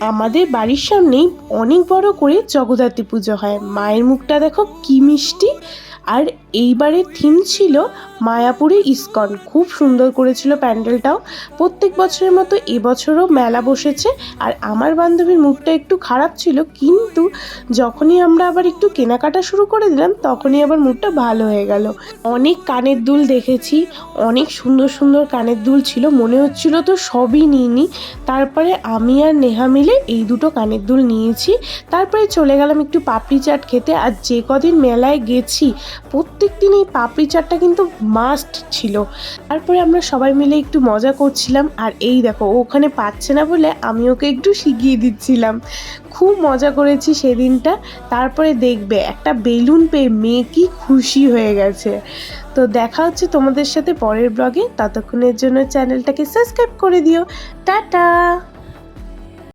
আমাদের বাড়ির সামনেই অনেক বড় করে জগদ্ধাত্রী পুজো হয়। মায়ের মুখটা দেখো কি মিষ্টি। আর এইবারের থিম ছিল মায়াপুরে ইস্কন। খুব সুন্দর করেছিল প্যান্ডেলটাও। প্রত্যেক বছরের মতো এবছরও মেলা বসেছে। আর আমার বান্ধবীর মুডটা একটু খারাপ ছিল, কিন্তু যখনই আমরা আবার একটু কেনাকাটা শুরু করে দিলাম তখনই আবার মুডটা ভালো হয়ে গেল। অনেক কানের দুল দেখেছি, অনেক সুন্দর সুন্দর কানের দুল ছিল, মনে হচ্ছিল তো সবই নিয়ে নিই। তারপরে আমি আর নেহা মিলে এই দুটো কানের দুল নিয়েছি। তারপরে চলে গেলাম একটু পাপড়ি চাট খেতে। আর যে কদিন মেলায় গেছি প্রত্যেক দিন এই পাপড়ি চাটটা কিন্তু মাস্ট ছিল। তারপরে আমরা সবাই মিলে একটু মজা করছিলাম। আর এই দেখো ওখানে পাচ্ছে না বলে আমি ওকে একটু শিখিয়ে দিচ্ছিলাম। খুব মজা করেছি সেদিনটা। তারপরে দেখবে একটা বেলুন পেয়ে মেয়ে কি খুশি হয়ে গেছে। তো দেখা হচ্ছে তোমাদের সাথে পরের ব্লগে। ততক্ষণের জন্য চ্যানেলটাকে সাবস্ক্রাইব করে দিও। টাটা।